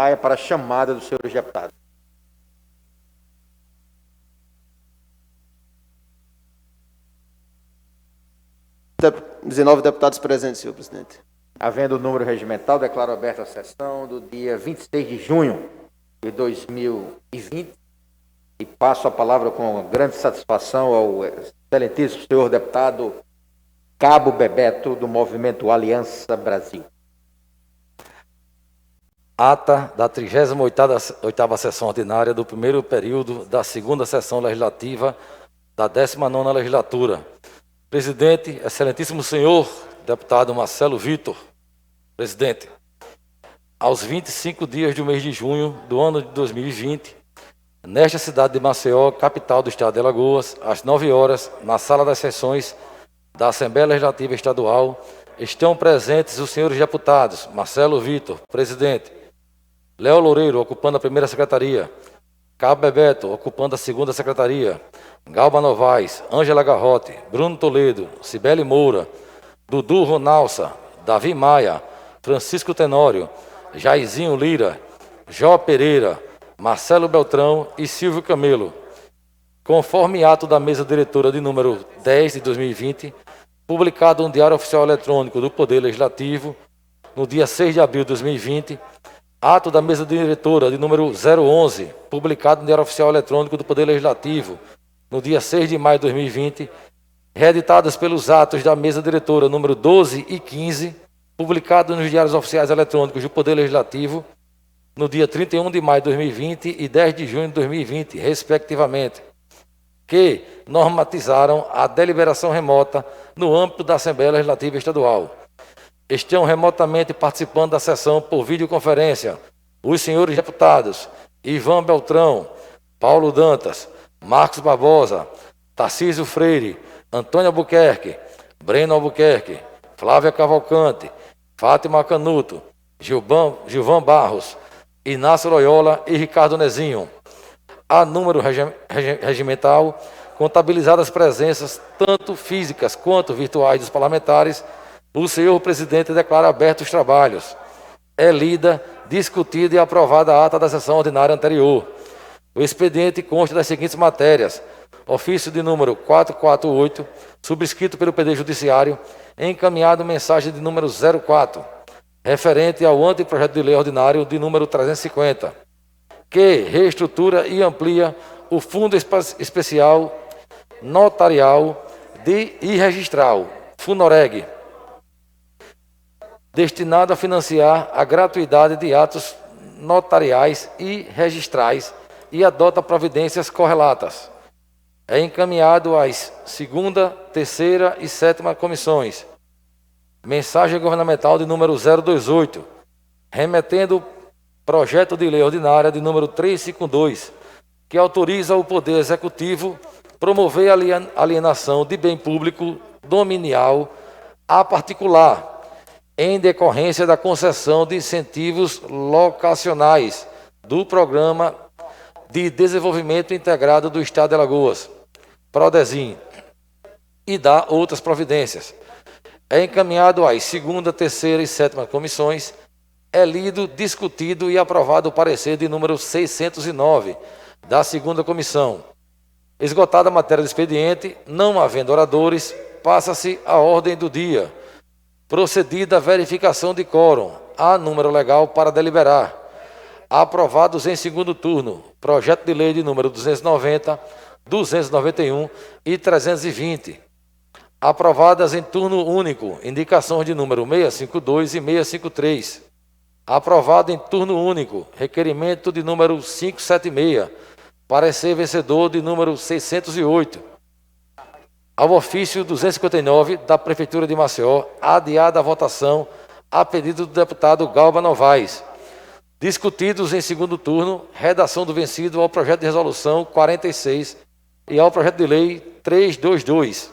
plenária para a chamada dos senhores deputados. Dezenove deputados presentes, senhor presidente. Havendo o número regimental, declaro aberta a sessão do dia 26 de junho de 2020 e passo a palavra com grande satisfação ao excelentíssimo senhor deputado Cabo Bebeto, do Movimento Aliança Brasil. Ata da 38ª sessão ordinária do primeiro período da segunda sessão legislativa da 19ª legislatura. Presidente, excelentíssimo senhor deputado Marcelo Vitor. Presidente, aos 25 dias do mês de junho do ano de 2020, nesta cidade de Maceió, capital do estado de Alagoas, às 9 horas, na sala das sessões da Assembleia Legislativa Estadual, estão presentes os senhores deputados Marcelo Vitor, presidente, Léo Loureiro, ocupando a primeira secretaria, Cabo Bebeto, ocupando a segunda secretaria, Galba Novaes, Ângela Garrote, Bruno Toledo, Cibele Moura, Dudu Ronalça, Davi Maia, Francisco Tenório, Jairzinho Lira, Jó Pereira, Marcelo Beltrão e Silvio Camelo. Conforme ato da mesa diretora de número 10 de 2020, publicado no Diário Oficial Eletrônico do Poder Legislativo, no dia 6 de abril de 2020, ato da mesa diretora de número 011, publicado no Diário Oficial Eletrônico do Poder Legislativo, no dia 6 de maio de 2020, reeditadas pelos atos da mesa diretora número 12 e 15, publicado nos Diários Oficiais Eletrônicos do Poder Legislativo, no dia 31 de maio de 2020 e 10 de junho de 2020, respectivamente, que normatizaram a deliberação remota no âmbito da Assembleia Legislativa Estadual. Estão remotamente participando da sessão por videoconferência os senhores deputados Ivan Beltrão, Paulo Dantas, Marcos Barbosa, Tarcísio Freire, Antônio Albuquerque, Breno Albuquerque, Flávia Cavalcante, Fátima Canuto, Gilvan Barros, Inácio Loyola e Ricardo Nezinho. A número regimental, contabilizadas presenças tanto físicas quanto virtuais dos parlamentares, o senhor presidente declara abertos os trabalhos. É lida, discutida e aprovada a ata da sessão ordinária anterior. O expediente consta das seguintes matérias: ofício de número 448, subscrito pelo Poder Judiciário, encaminhado mensagem de número 04, referente ao anteprojeto de lei ordinário de número 350, que reestrutura e amplia o Fundo Especial Notarial e Registral, FUNOREG, destinado a financiar a gratuidade de atos notariais e registrais e adota providências correlatas. É encaminhado às segunda, terceira e sétima comissões. Mensagem governamental de número 028, remetendo projeto de lei ordinária de número 352, que autoriza o Poder Executivo promover a alienação de bem público dominial a particular, em decorrência da concessão de incentivos locacionais do Programa de Desenvolvimento Integrado do Estado de Alagoas, PRODESIM, e dá outras providências. É encaminhado às segunda, terceira e sétima comissões. É lido, discutido e aprovado o parecer de número 609 da segunda comissão. Esgotada a matéria do expediente, não havendo oradores, passa-se à ordem do dia. Procedida a verificação de quórum, há número legal para deliberar. Aprovados em segundo turno, projeto de lei de número 290, 291 e 320. Aprovadas em turno único, indicações de número 652 e 653. Aprovado em turno único, requerimento de número 576, parecer vencedor de número 608. Ao ofício 259 da Prefeitura de Maceió, adiada a votação a pedido do deputado Galba Novaes. Discutidos em segundo turno, redação do vencido ao projeto de resolução 46 e ao projeto de lei 322.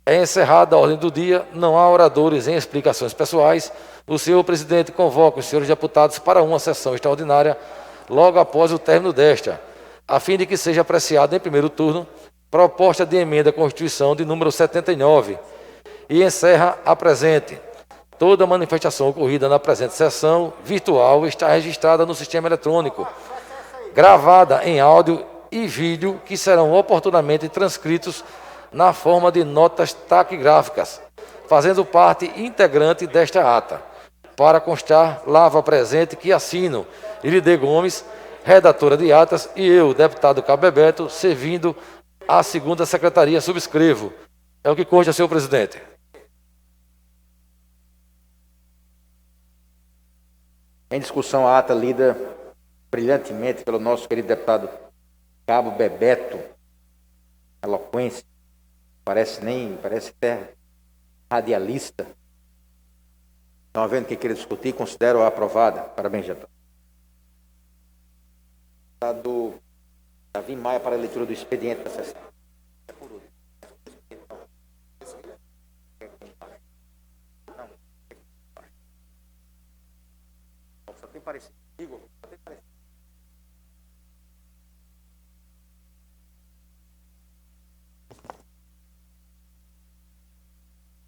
É encerrada a ordem do dia, não há oradores em explicações pessoais. O senhor presidente convoca os senhores deputados para uma sessão extraordinária logo após o término desta, a fim de que seja apreciada em primeiro turno proposta de emenda à Constituição de número 79 e encerra a presente. Toda manifestação ocorrida na presente sessão virtual está registrada no sistema eletrônico, gravada em áudio e vídeo, que serão oportunamente transcritos na forma de notas taquigráficas, fazendo parte integrante desta ata. Para constar, Lava presente que assino, Iride Gomes, redatora de atas, e eu, deputado Cabo Bebeto, servindo a segunda secretaria, subscrevo. É o que consta, senhor presidente. Em discussão, a ata lida brilhantemente pelo nosso querido deputado Cabo Bebeto. Eloquência. Parece até radialista. Não havendo quem queira discutir, considero-a aprovada. Parabéns, deputado. Deputado Davi Maia, para a leitura do expediente da sessão. Só tem parecido. Igor, só tem parecido.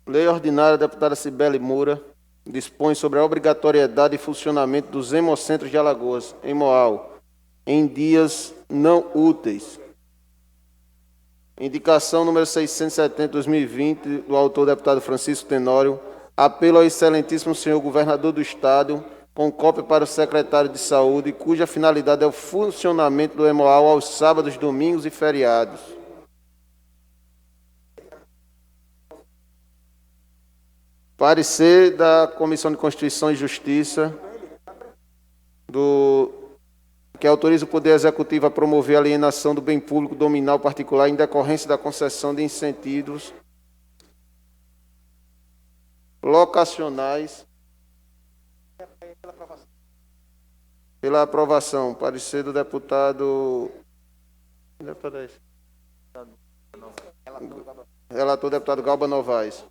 Lei ordinária da deputada Cibele Moura dispõe sobre a obrigatoriedade e funcionamento dos hemocentros de Alagoas, Hemoal, em dias não úteis. Indicação número 670/2020, do autor deputado Francisco Tenório, apelo ao excelentíssimo senhor governador do Estado, com cópia para o secretário de Saúde, cuja finalidade é o funcionamento do Hemoal aos sábados, domingos e feriados. Parecer da Comissão de Constituição e Justiça, que autoriza o Poder Executivo a promover a alienação do bem público dominal particular em decorrência da concessão de incentivos locacionais. Pela aprovação. Parecer do deputado... Relator, deputado Galba Novaes.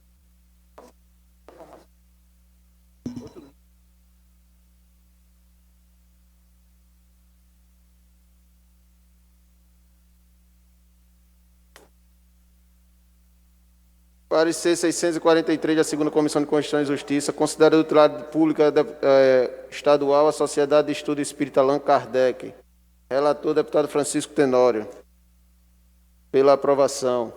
Parecer 643 da segunda Comissão de Constituição e Justiça, considera de utilidade pública estadual a Sociedade de Estudo Espírita Allan Kardec. Relator, deputado Francisco Tenório. Pela aprovação.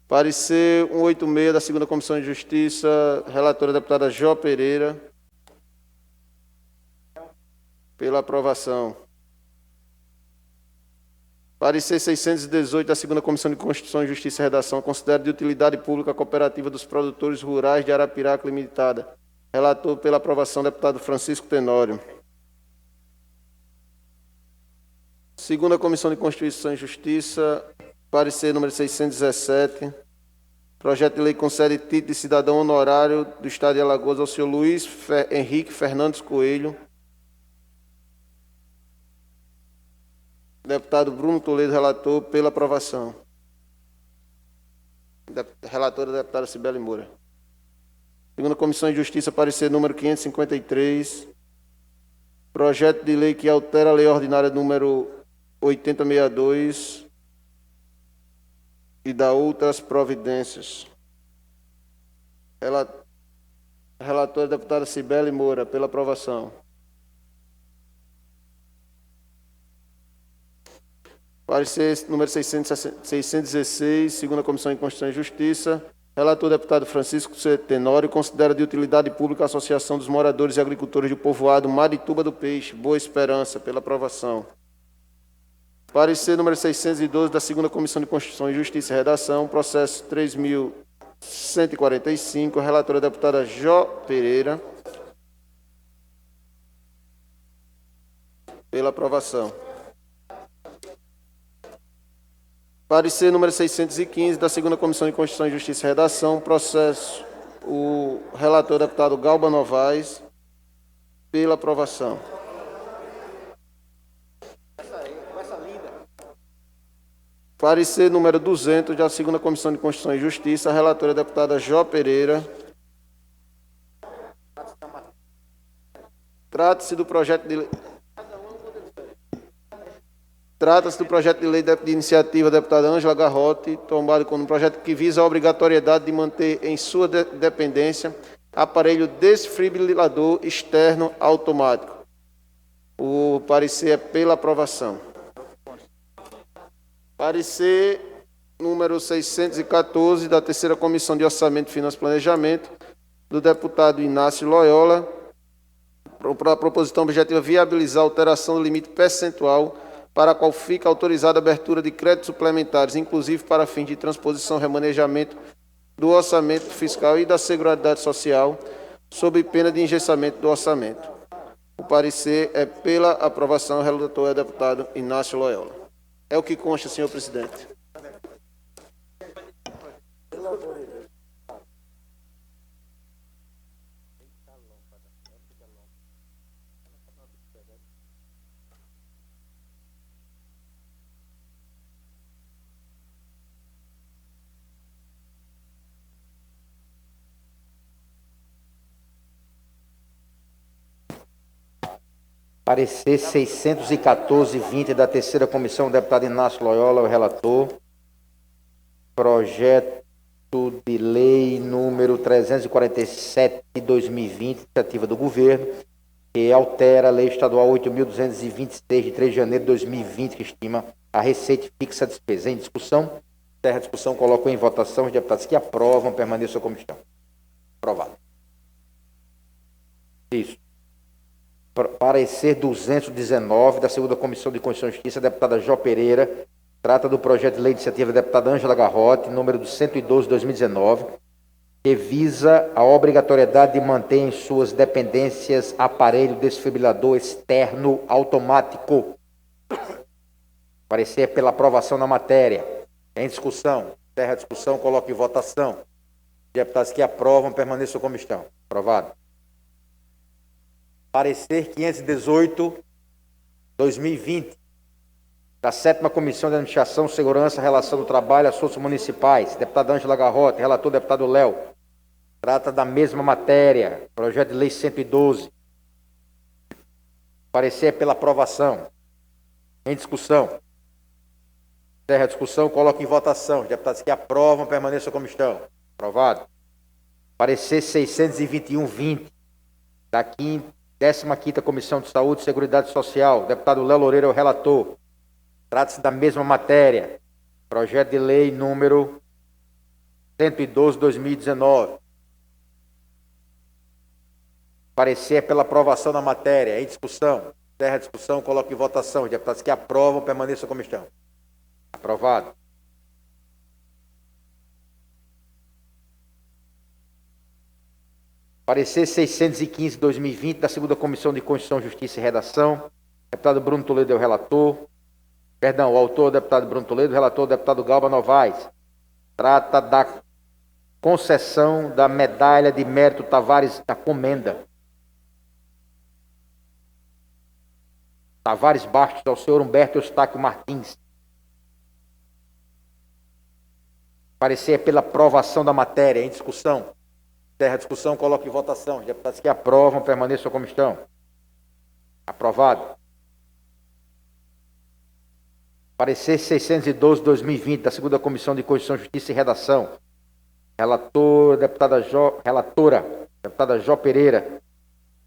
Parecer 186 da segunda Comissão de Justiça, relatora deputada Jó Pereira. Pela aprovação. Parecer 618 da segunda Comissão de Constituição e Justiça e Redação, considera de utilidade pública a cooperativa dos produtores rurais de Arapiraca Limitada. Relator, pela aprovação, deputado Francisco Tenório. Segunda Comissão de Constituição e Justiça, parecer número 617. Projeto de lei concede título de cidadão honorário do Estado de Alagoas ao senhor Luiz Henrique Fernandes Coelho. Deputado Bruno Toledo, relator, pela aprovação. Relatora, deputada Cibele Moura. Segunda Comissão de Justiça, parecer número 553. Projeto de lei que altera a lei ordinária número 8062 e dá outras providências. Relatora, deputada Cibele Moura, pela aprovação. Parecer número 616, segunda Comissão de Constituição e Justiça. Relator, deputado Francisco Tenório, considera de utilidade pública a Associação dos Moradores e Agricultores do Povoado Marituba do Peixe, Boa Esperança, pela aprovação. Parecer número 612 da segunda Comissão de Constituição e Justiça e Redação, processo 3.145, relatora deputada Jó Pereira, pela aprovação. Parecer número 615 da segunda Comissão de Constituição e Justiça e Redação, processo, o relator deputado Galba Novaes, pela aprovação. Parecer número 200 da segunda Comissão de Constituição e Justiça, a relatora deputada Jó Pereira. Trata-se do projeto de lei... Trata-se do projeto de lei de iniciativa da deputada Ângela Garrote, tombado como um projeto que visa a obrigatoriedade de manter em sua dependência aparelho desfibrilador externo automático. O parecer é pela aprovação. Parecer número 614 da Terceira Comissão de Orçamento, Finanças e Planejamento, do deputado Inácio Loyola, para a proposição objetiva viabilizar a alteração do limite percentual para a qual fica autorizada a abertura de créditos suplementares, inclusive para fins de transposição e remanejamento do orçamento fiscal e da Seguridade Social, sob pena de engessamento do orçamento. O parecer é pela aprovação. O relator é o deputado Inácio Loyola. É o que consta, senhor presidente. Parecer 614-20 da Terceira Comissão, deputado Inácio Loyola, o relator. Projeto de lei número 347 de 2020, iniciativa do governo, que altera a lei estadual 8.226 de 3 de janeiro de 2020, que estima a receita e fixa a despesa. Em discussão, encerra a discussão, coloco em votação. Os deputados que aprovam, permaneçam como estão. Aprovado. Isso. Parecer 219 da Segunda Comissão de Constituição e Justiça, deputada Jó Pereira, trata do projeto de lei de iniciativa da deputada Ângela Garrote, número 112 de 2019, que visa a obrigatoriedade de manter em suas dependências aparelho desfibrilador externo automático. Parecer pela aprovação na matéria. Em discussão. Encerra a discussão, coloco em votação. Deputados que aprovam, permaneçam como estão. Aprovado. Parecer 518/2020 da 7ª Comissão de Administração, Segurança, Relação do Trabalho, Assuntos Municipais, deputada Ângela Garrote, relator deputado Léo. Trata da mesma matéria, projeto de lei 112. Parecer pela aprovação. Em discussão. Encerra a discussão, coloco em votação. Os deputados que aprovam, permaneçam como estão. Aprovado. Parecer 621/20 da 15ª Comissão de Saúde e Seguridade Social, deputado Léo Loureiro é o relator. Trata-se da mesma matéria, projeto de lei número 112/2019. Parecer pela aprovação da matéria. Em discussão. Encerra a discussão, coloco em votação. Os deputados que aprovam, permaneçam como estão. Aprovado. Parecer 615/2020 da Segunda Comissão de Constituição, Justiça e Redação. Deputado Bruno Toledo é o relator. Perdão, o autor é o deputado Bruno Toledo, o relator é o deputado Galba Novaes. Trata da concessão da medalha de mérito Tavares da Comenda. Tavares Bastos ao senhor Humberto Eustáquio Martins. Parecer pela aprovação da matéria. Em discussão. Encerra a discussão, coloco em votação. Os deputados que aprovam, permaneçam como estão. Aprovado. Parecer 612/2020 da Segunda Comissão de Constituição, Justiça e Redação. Relatora, deputada Jó Pereira.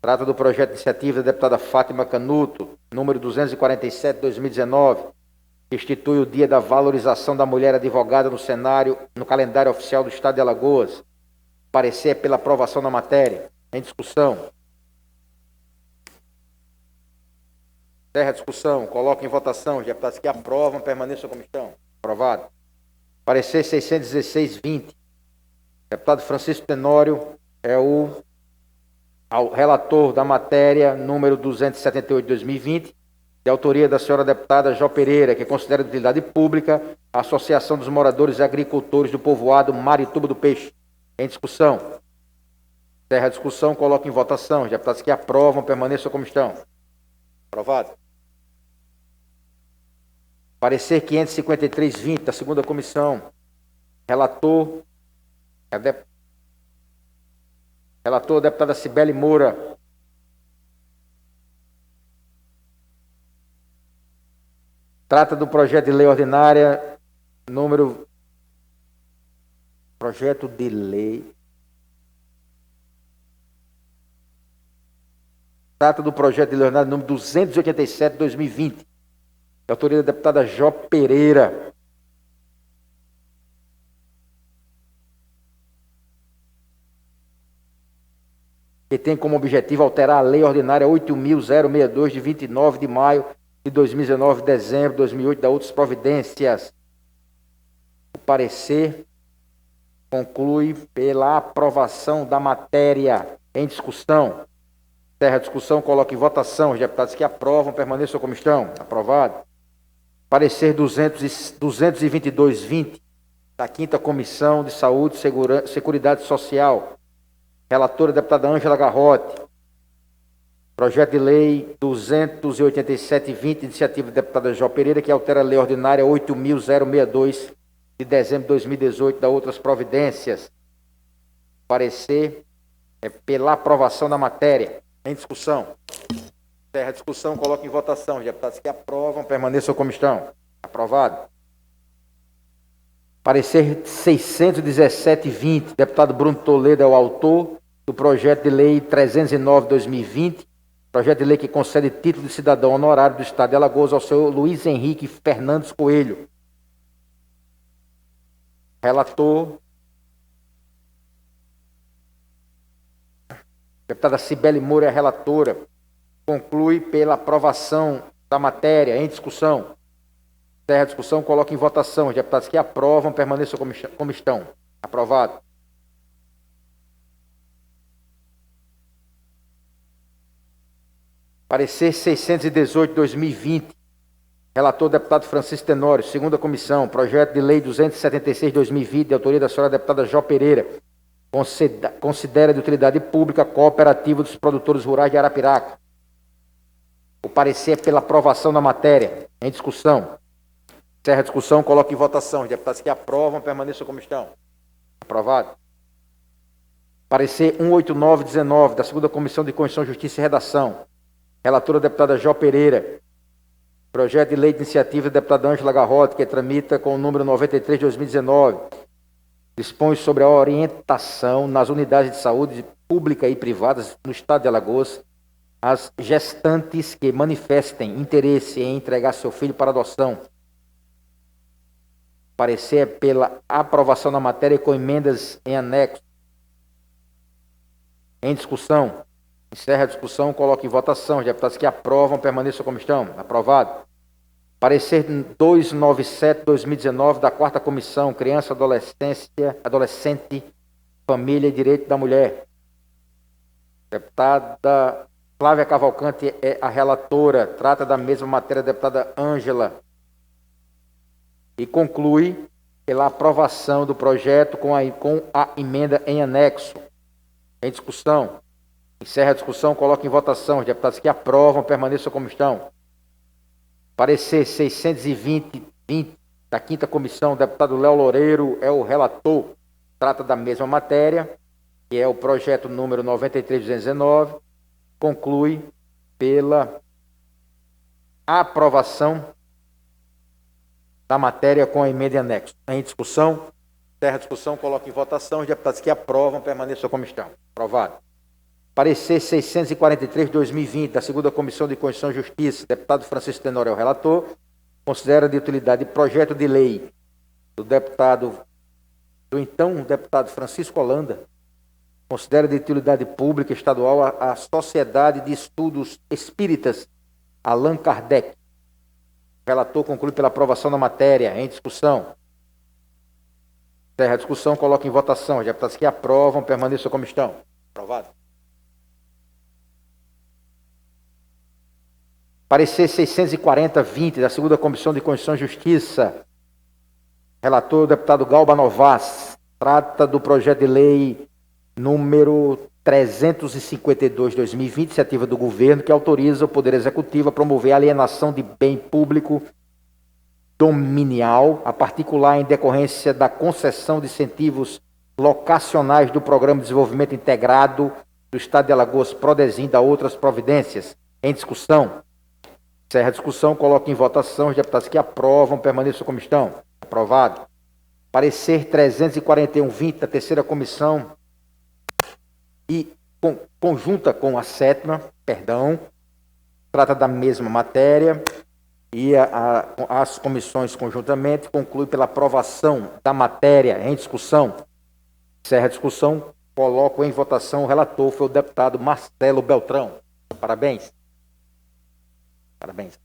Trata do projeto de iniciativa da deputada Fátima Canuto, número 247/2019, que institui o Dia da Valorização da Mulher Advogada no calendário oficial do Estado de Alagoas. Parecer pela aprovação da matéria. Em discussão. Encerra a discussão. Coloco em votação. Os deputados que aprovam, permaneçam como estão. Aprovado. Parecer 616/20. Deputado Francisco Tenório é o relator da matéria número 278/2020, de autoria da senhora deputada Jó Pereira, que considera de utilidade pública a Associação dos Moradores e Agricultores do Povoado Marituba do Peixe. Em discussão. Encerra a discussão, coloco em votação. Os deputados que aprovam, permaneçam como estão. Aprovado. Parecer 553/20 da Segunda Comissão. Relator a deputada Cibele Moura. Trata do projeto de lei ordinária número... Projeto de lei Trata do projeto de lei ordinária número 287 de 2020. De autoria da deputada Jó Pereira. Que tem como objetivo alterar a lei ordinária 8.062 de 29 de maio de 2019, dezembro de 2008, da outras providências. O parecer conclui pela aprovação da matéria em discussão. Encerra a discussão, coloca em votação. Os deputados que aprovam permaneçam como estão. Aprovado. Parecer 222-20 da 5ª Comissão de Saúde e Seguridade Social. Relatora, deputada Ângela Garrote. Projeto de lei 287-20, iniciativa da deputada Jó Pereira, que altera a lei ordinária 8.062 de dezembro de 2018, da outras providências. Parecer é pela aprovação da matéria. Em discussão. Encerra a discussão, coloca em votação. Os deputados que aprovam permaneçam como estão. Aprovado. Parecer 617-20, deputado Bruno Toledo é o autor do projeto de lei 309/2020, projeto de lei que concede título de cidadão honorário do Estado de Alagoas ao senhor Luiz Henrique Fernandes Coelho. Relator, deputada Cibele Moura é a relatora. Conclui pela aprovação da matéria em discussão. Encerra a discussão, coloca em votação. Os deputados que aprovam permaneçam como estão. Aprovado. Parecer 618/2020. Relator, deputado Francisco Tenório, 2ª Comissão. Projeto de lei 276/2020, de autoria da senhora deputada Jó Pereira. Considera de utilidade pública cooperativa dos produtores rurais de Arapiraca. O parecer é pela aprovação da matéria. Em discussão. Encerra a discussão, coloca em votação. Os deputados que aprovam permaneçam como estão. Aprovado. Parecer 189/19, da 2ª Comissão de Constituição, Justiça e Redação. Relatora, deputada Jó Pereira. Projeto de lei de iniciativa da deputada Ângela Garrote, que tramita com o número 93/2019. Dispõe sobre a orientação nas unidades de saúde pública e privadas no Estado de Alagoas às gestantes que manifestem interesse em entregar seu filho para adoção. Parecer pela aprovação da matéria com emendas em anexo. Em discussão. Encerra a discussão, coloca em votação. Os deputados que aprovam permaneçam como estão. Aprovado. Parecer 297/2019 da 4ª Comissão, Criança, Adolescente, Família e Direito da Mulher. Deputada Flávia Cavalcante é a relatora. Trata da mesma matéria da deputada Ângela. E conclui pela aprovação do projeto com a emenda em anexo. Em discussão. Encerra a discussão, coloca em votação. Os deputados que aprovam permaneçam como estão. Parecer 620/20 da 5ª Comissão, o deputado Léo Loureiro é o relator. Trata da mesma matéria, que é o projeto número 93/219. Conclui pela aprovação da matéria com a emenda em anexo. Em discussão. Encerra a discussão, coloca em votação. Os deputados que aprovam permaneçam como estão. Aprovado. Parecer 643/2020, da 2ª Comissão de Constituição e Justiça, deputado Francisco Tenório é o relator, considera de utilidade projeto de lei do então deputado Francisco Holanda, considera de utilidade pública estadual a Sociedade de Estudos Espíritas Allan Kardec. O relator conclui pela aprovação da matéria. Em discussão. Encerra a discussão, coloca em votação. Os deputados que aprovam permaneçam como estão. Aprovado. Parecer 640/20 da 2ª Comissão de Constituição e Justiça. Relator, o deputado Galba Novas. Trata do projeto de lei número 352/2020, iniciativa do governo, que autoriza o Poder Executivo a promover a alienação de bem público dominial, a particular em decorrência da concessão de incentivos locacionais do Programa de Desenvolvimento Integrado do Estado de Alagoas, Prodesim, da outras providências. Em discussão. Encerra a discussão, coloca em votação. Os deputados que aprovam permaneçam como estão. Aprovado. Parecer 341/20 da 3ª Comissão e conjunta com a 7ª, trata da mesma matéria e as comissões conjuntamente concluem pela aprovação da matéria em discussão. Encerra a discussão, coloco em votação o relator, foi o deputado Marcelo Beltrão. Parabéns. Parabéns.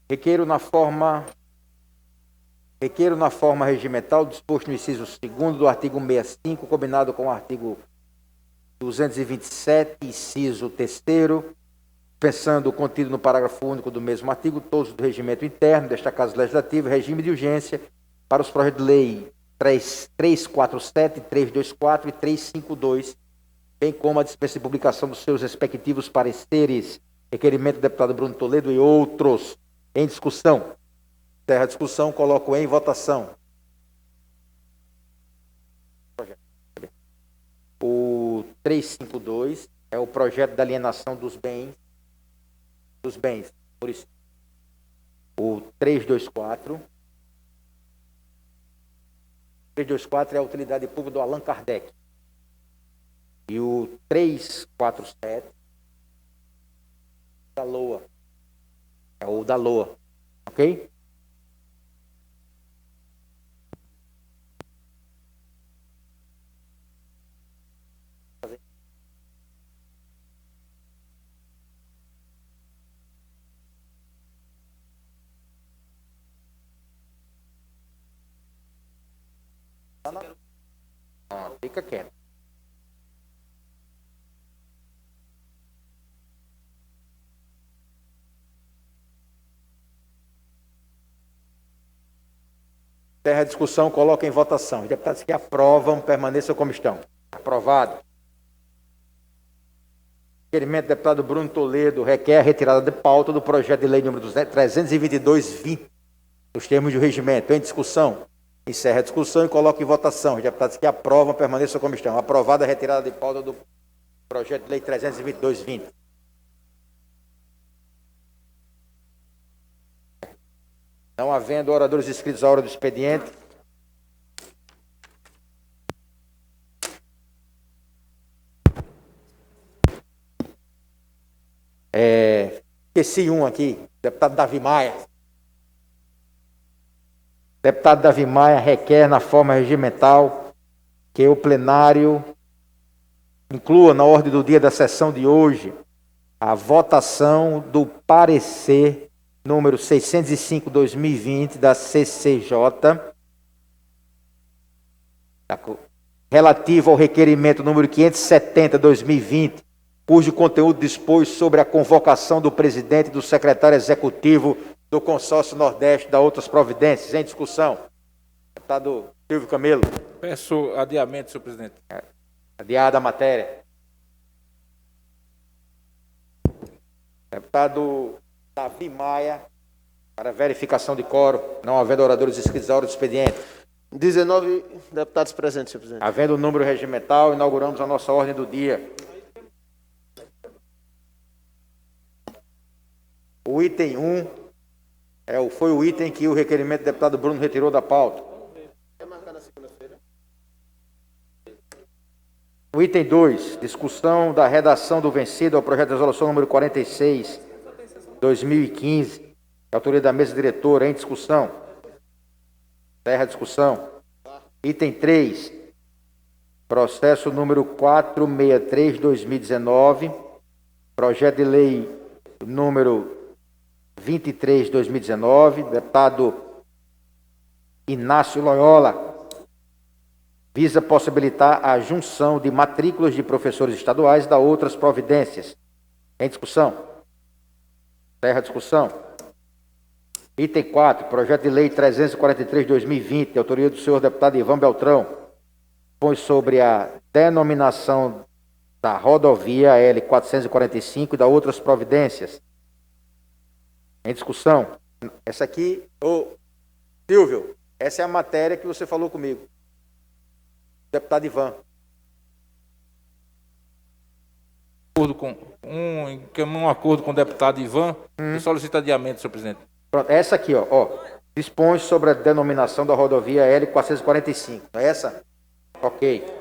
Requeiro na forma regimental disposto no inciso 2º do artigo 65, combinado com o artigo 227, inciso 3º, pensando o contido no parágrafo único do mesmo artigo, todos do regimento interno desta Casa Legislativa, regime de urgência para os projetos de lei 347, 324 e 352, bem como a dispensa de publicação dos seus respectivos pareceres, requerimento do deputado Bruno Toledo e outros. Em discussão. Encerra a discussão, coloco em votação. O 352 é o projeto da alienação dos bens. Por isso. O 324. 324 é a utilidade pública do Allan Kardec. E o 347 da LOA. É o da LOA, ok? Fica quieto. Encerra a discussão, coloca em votação. Os deputados que aprovam, permaneçam como estão. Aprovado. Requerimento do deputado Bruno Toledo requer a retirada de pauta do projeto de lei número 322-20, nos termos do regimento. Em discussão. Encerra a discussão e coloca em votação. Os deputados que aprovam, permaneçam como estão. Aprovada a retirada de pauta do projeto de lei 322-20. Não havendo oradores inscritos à hora do expediente, esqueci um aqui, deputado Davi Maia. Deputado Davi Maia requer na forma regimental que o plenário inclua na ordem do dia da sessão de hoje a votação do parecer número 605/2020 da CCJ, relativo ao requerimento número 570/2020, cujo conteúdo dispôs sobre a convocação do presidente e do secretário executivo do Consórcio Nordeste da outras providências. Em discussão. Deputado Silvio Camelo. Peço adiamento, senhor presidente. Adiada a matéria. Deputado Davi Maia, para verificação de quórum, não havendo oradores inscritos à hora do expediente. 19 deputados presentes, senhor presidente. Havendo o número regimental, inauguramos a nossa ordem do dia. O item 1 foi o item que o requerimento do deputado Bruno retirou da pauta. Quer marcar na segunda-feira? O item 2, discussão da redação do vencido ao projeto de resolução número 46/2015, autoria da mesa diretora, em discussão. Encerra a discussão. Item 3, processo número 463/2019, projeto de lei número 23/2019, deputado Inácio Loyola, visa possibilitar a junção de matrículas de professores estaduais da outras providências. Em discussão. Encerra a discussão. Item 4, projeto de lei 343/2020, de autoria do senhor deputado Ivan Beltrão, põe sobre a denominação da rodovia L445 e da outras providências. Em discussão. Essa aqui, Silvio, essa é a matéria que você falou comigo. Deputado Ivan. um acordo com o deputado Ivan, que solicita adiamento, senhor presidente. Pronto, essa aqui, ó. Dispõe sobre a denominação da rodovia L445. É essa? Ok.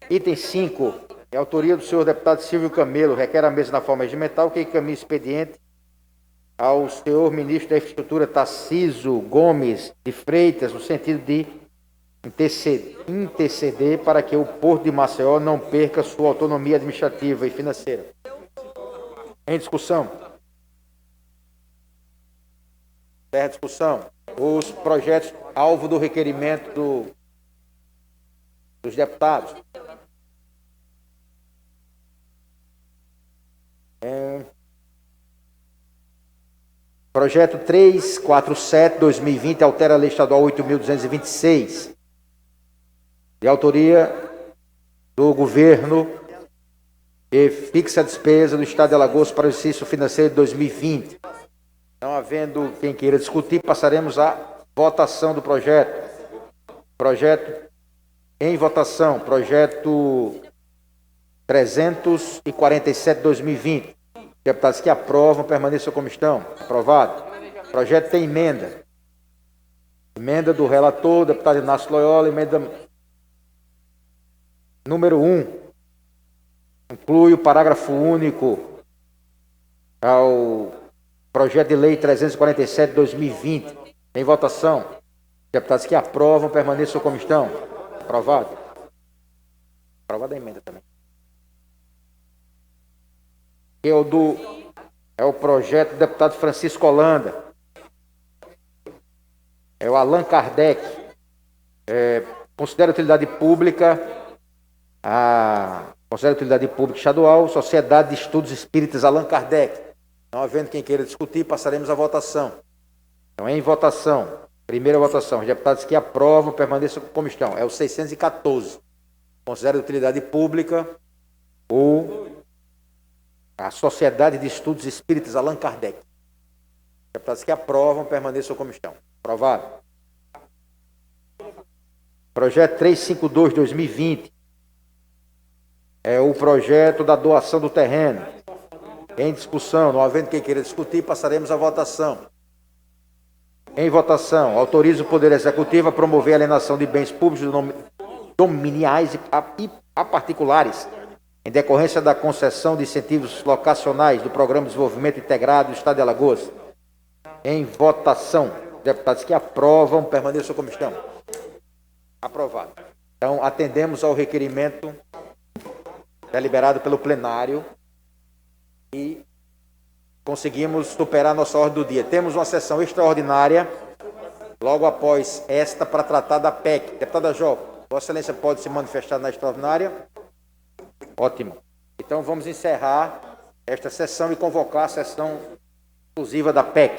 Item 5. É autoria do senhor deputado Silvio Camelo. Requer a mesa na forma regimental que encaminhe expediente ao senhor ministro da Infraestrutura Tarcísio Gomes de Freitas, no sentido de interceder para que o Porto de Maceió não perca sua autonomia administrativa e financeira. Em discussão. Terra discussão. Os projetos alvo do requerimento dos deputados. Projeto 347/2020 altera a Lei Estadual 8.226, de autoria do governo, e fixa a despesa do Estado de Alagoas para o exercício financeiro de 2020. Não havendo quem queira discutir, passaremos à votação do projeto. Projeto em votação, projeto 347/2020. Deputados que aprovam, permaneçam como estão. Aprovado. Projeto tem emenda. Emenda do relator, deputado Inácio Loyola, emenda número 1. Inclui o parágrafo único ao projeto de lei 347/2020. Em votação. Deputados que aprovam, permaneçam como estão. Aprovado. Aprovada a emenda também. É o projeto do deputado Francisco Holanda. É o Allan Kardec. Considera utilidade pública estadual, Sociedade de Estudos Espíritas Allan Kardec. Não havendo quem queira discutir, passaremos à votação. Então, em votação, primeira votação, os deputados que aprovam, permaneçam como estão. É o 614. Considera utilidade pública a Sociedade de Estudos Espíritas Allan Kardec. Deputados que aprovam, permaneçam como estão. Aprovado. Projeto 352/2020. É o projeto da doação do terreno. Em discussão, não havendo quem queira discutir, passaremos à votação. Em votação, autoriza o Poder Executivo a promover a alienação de bens públicos dominiais a particulares, em decorrência da concessão de incentivos locacionais do Programa de Desenvolvimento Integrado do Estado de Alagoas. Em votação, deputados que aprovam, permaneçam como estão. Aprovado. Então, atendemos ao requerimento deliberado pelo plenário e conseguimos superar nossa ordem do dia. Temos uma sessão extraordinária, logo após esta, para tratar da PEC. Deputada Jó, Vossa Excelência pode se manifestar na extraordinária? Ótimo. Então vamos encerrar esta sessão e convocar a sessão exclusiva da PEC.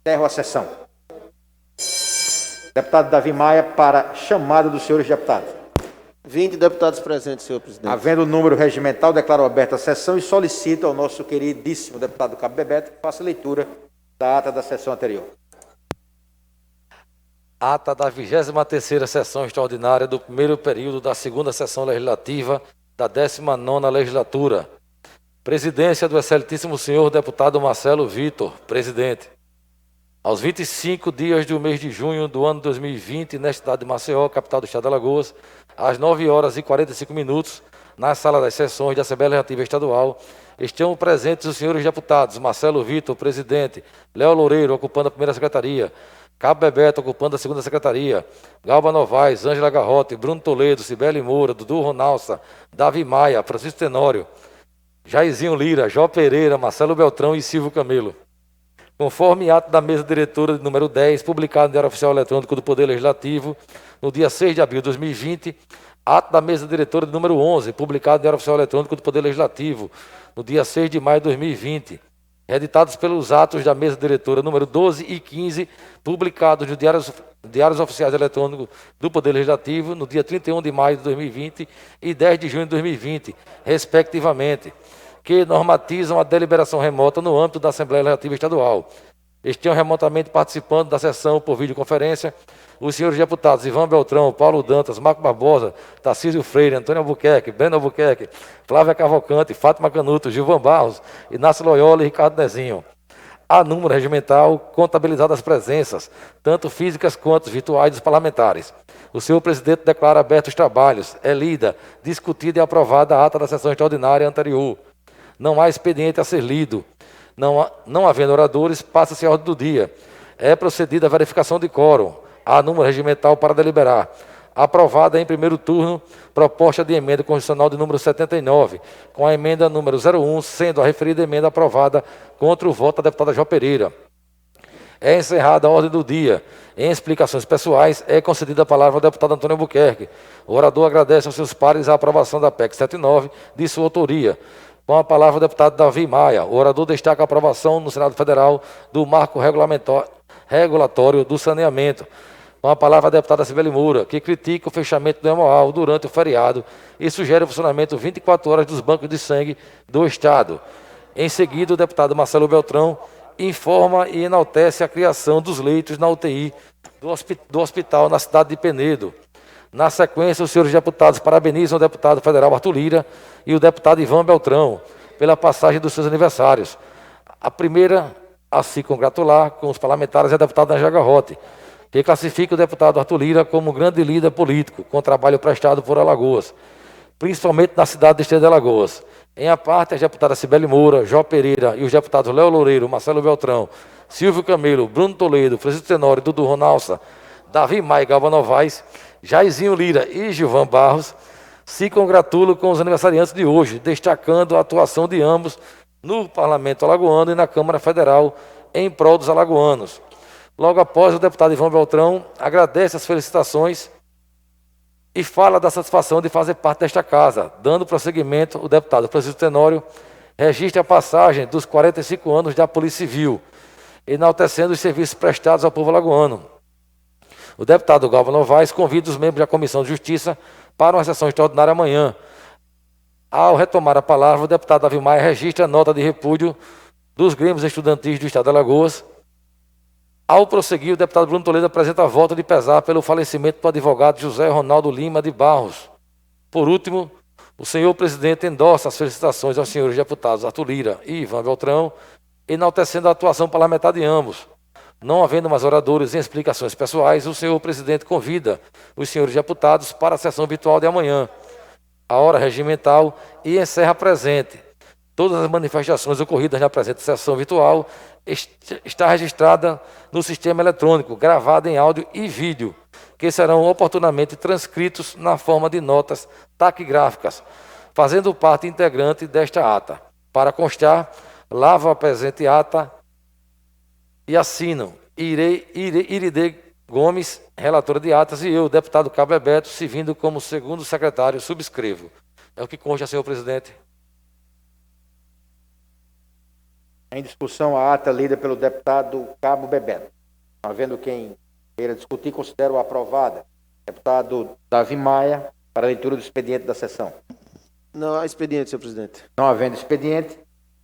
Encerro a sessão. Deputado Davi Maia, para chamada dos senhores deputados. 20 deputados presentes, senhor presidente. Havendo o número regimental, declaro aberta a sessão e solicito ao nosso queridíssimo deputado Cabo Bebeto que faça leitura da ata da sessão anterior. Ata da 23ª sessão extraordinária do primeiro período da segunda sessão legislativa da 19ª legislatura. Presidência do excelentíssimo senhor deputado Marcelo Vitor, presidente. Aos 25 dias do mês de junho do ano 2020, na cidade de Maceió, capital do estado de Alagoas, às 9h45, na sala das sessões da Assembleia Legislativa Estadual, estão presentes os senhores deputados Marcelo Vitor, presidente, Léo Loureiro, ocupando a primeira secretaria, Cabo Bebeto, ocupando a segunda secretaria, Galba Novaes, Ângela Garrote, Bruno Toledo, Cibele Moura, Dudu Ronalça, Davi Maia, Francisco Tenório, Jairzinho Lira, Jó Pereira, Marcelo Beltrão e Silvio Camelo. Conforme ato da mesa diretora de número 10, publicado no Diário Oficial Eletrônico do Poder Legislativo, no dia 6 de abril de 2020, ato da mesa diretora de número 11, publicado no Diário Oficial Eletrônico do Poder Legislativo, no dia 6 de maio de 2020, editados pelos atos da mesa diretora número 12 e 15, publicados nos Diários Oficiais Eletrônicos do Poder Legislativo, no dia 31 de maio de 2020 e 10 de junho de 2020, respectivamente. que normatizam a deliberação remota no âmbito da Assembleia Legislativa Estadual. Estão remotamente participando da sessão por videoconferência os senhores deputados Ivan Beltrão, Paulo Dantas, Marco Barbosa, Tarcísio Freire, Antônio Albuquerque, Breno Albuquerque, Flávia Cavalcante, Fátima Canuto, Gilvan Barros, Inácio Loyola e Ricardo Nezinho. Há número regimental contabilizado as presenças, tanto físicas quanto virtuais dos parlamentares. O senhor presidente declara abertos os trabalhos. É lida, discutida e aprovada a ata da sessão extraordinária anterior. Não há expediente a ser lido. Não havendo oradores, passa-se a ordem do dia. É procedida a verificação de quórum. Há número regimental para deliberar. Aprovada em primeiro turno, proposta de emenda constitucional de número 79, com a emenda número 01, sendo a referida emenda aprovada contra o voto da deputada Jó Pereira. É encerrada a ordem do dia. Em explicações pessoais, é concedida a palavra ao deputado Antônio Albuquerque. O orador agradece aos seus pares a aprovação da PEC 79, de sua autoria. Com a palavra o deputado Davi Maia. O orador destaca a aprovação no Senado Federal do marco regulatório do saneamento. Com a palavra a deputada Cibele Moura, que critica o fechamento do Hemoal durante o feriado e sugere o funcionamento 24 horas dos bancos de sangue do Estado. Em seguida, o deputado Marcelo Beltrão informa e enaltece a criação dos leitos na UTI do hospital na cidade de Penedo. Na sequência, os senhores deputados parabenizam o deputado federal Arthur Lira e o deputado Ivan Beltrão pela passagem dos seus aniversários. A primeira a se congratular com os parlamentares é a deputada Anja Garrote, que classifica o deputado Arthur Lira como um grande líder político, com trabalho prestado por Alagoas, principalmente na cidade de Estrela de Alagoas. Em a parte, as deputadas Cibele Moura, Jó Pereira e os deputados Léo Loureiro, Marcelo Beltrão, Silvio Camelo, Bruno Toledo, Francisco Tenório, Dudu Ronalça, Davi Maia e Galva Novaes, Jairzinho Lira e Gilvan Barros se congratulam com os aniversariantes de hoje, destacando a atuação de ambos no Parlamento Alagoano e na Câmara Federal em prol dos alagoanos. Logo após, o deputado Ivan Beltrão agradece as felicitações e fala da satisfação de fazer parte desta casa. Dando prosseguimento, o deputado Francisco Tenório registra a passagem dos 45 anos da Polícia Civil, enaltecendo os serviços prestados ao povo alagoano. O deputado Galva Novaes convida os membros da Comissão de Justiça para uma sessão extraordinária amanhã. Ao retomar a palavra, o deputado Davi Maia registra a nota de repúdio dos grêmios estudantis do Estado de Alagoas. Ao prosseguir, o deputado Bruno Toledo apresenta a voto de pesar pelo falecimento do advogado José Ronaldo Lima de Barros. Por último, o senhor presidente endossa as felicitações aos senhores deputados Arthur Lira e Ivan Beltrão, enaltecendo a atuação parlamentar de ambos. Não havendo mais oradores em explicações pessoais, o senhor presidente convida os senhores deputados para a sessão virtual de amanhã, a hora regimental, e encerra presente. Todas as manifestações ocorridas na presente sessão virtual está registrada no sistema eletrônico, gravada em áudio e vídeo, que serão oportunamente transcritos na forma de notas taquigráficas, fazendo parte integrante desta ata. Para constar, lavo a presente ata e assinam Iride Gomes, relatora de atas, e eu, deputado Cabo Bebeto, servindo como segundo secretário, subscrevo. É o que consta, senhor presidente. Em discussão, a ata lida pelo deputado Cabo Bebeto. Havendo quem queira discutir, considero aprovada. Deputado Davi Maia, para a leitura do expediente da sessão. Não há expediente, senhor presidente. Não havendo expediente,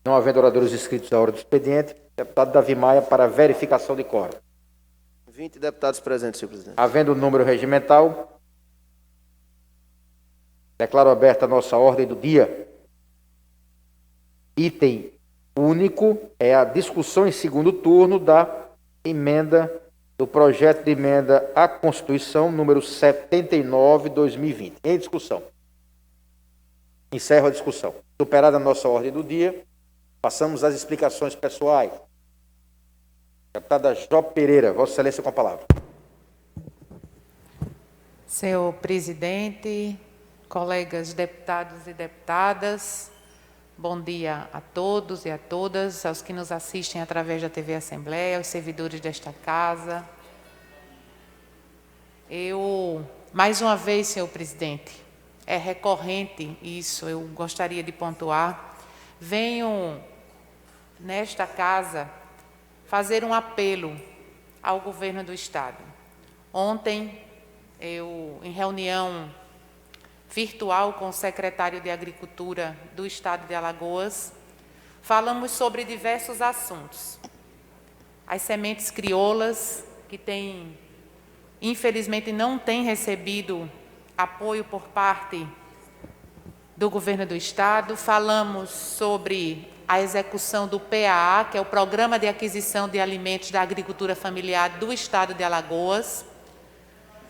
não havendo oradores inscritos à hora do expediente, deputado Davi Maia para a verificação de quórum. 20 deputados presentes, senhor presidente. Havendo o número regimental, declaro aberta a nossa ordem do dia. Item único é a discussão em segundo turno da emenda do projeto de emenda à Constituição número 79/2020. Em discussão. Encerro a discussão. Superada a nossa ordem do dia, passamos às explicações pessoais. Deputada Jó Pereira, Vossa Excelência com a palavra. Senhor presidente, colegas deputados e deputadas, bom dia a todos e a todas, aos que nos assistem através da TV Assembleia, aos servidores desta casa. Mais uma vez, senhor presidente, é recorrente isso, eu gostaria de pontuar, venho nesta casa fazer um apelo ao governo do Estado. Ontem, em reunião virtual com o secretário de Agricultura do Estado de Alagoas. Falamos sobre diversos assuntos. As sementes crioulas, que infelizmente não têm recebido apoio por parte do governo do Estado. Falamos sobre a execução do PAA, que é o Programa de Aquisição de Alimentos da Agricultura Familiar do Estado de Alagoas.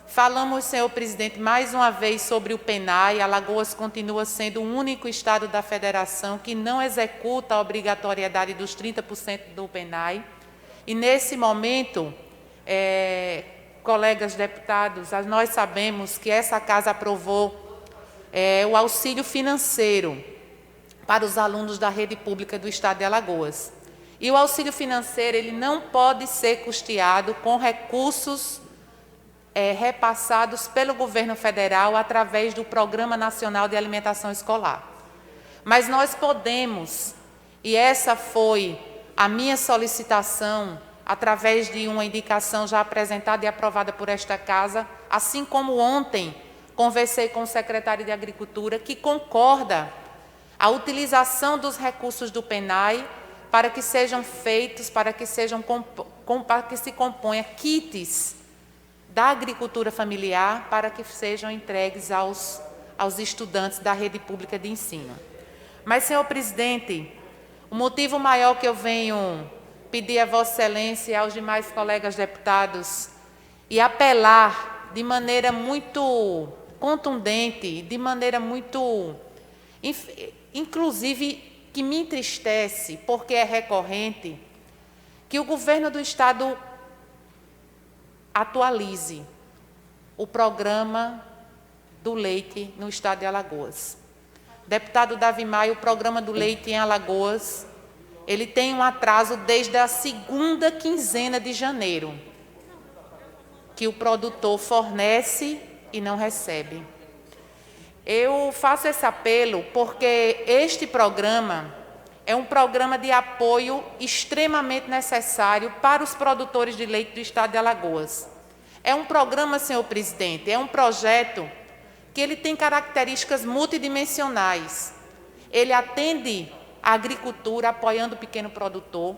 Falamos, senhor presidente, mais uma vez sobre o PENAI. Alagoas continua sendo o único estado da federação que não executa a obrigatoriedade dos 30% do PENAI. E, nesse momento, colegas deputados, nós sabemos que essa casa aprovou o auxílio financeiro para os alunos da rede pública do Estado de Alagoas. E o auxílio financeiro ele não pode ser custeado com recursos repassados pelo governo federal através do Programa Nacional de Alimentação Escolar. Mas nós podemos, e essa foi a minha solicitação, através de uma indicação já apresentada e aprovada por esta casa, assim como ontem conversei com o secretário de Agricultura, que concorda a utilização dos recursos do PENAI para que sejam feitos, para que se componha kits da agricultura familiar para que sejam entregues aos estudantes da rede pública de ensino. Mas, senhor presidente, o motivo maior que eu venho pedir a Vossa Excelência e aos demais colegas deputados e apelar de maneira muito contundente, de maneira muito, inclusive, que me entristece, porque é recorrente, que o governo do Estado atualize o programa do leite no Estado de Alagoas. Deputado Davi Maia, o programa do leite em Alagoas, ele tem um atraso desde a segunda quinzena de janeiro, que o produtor fornece e não recebe. Eu faço esse apelo porque este programa é um programa de apoio extremamente necessário para os produtores de leite do Estado de Alagoas. É um programa, senhor presidente, é um projeto que ele tem características multidimensionais. Ele atende a agricultura, apoiando o pequeno produtor,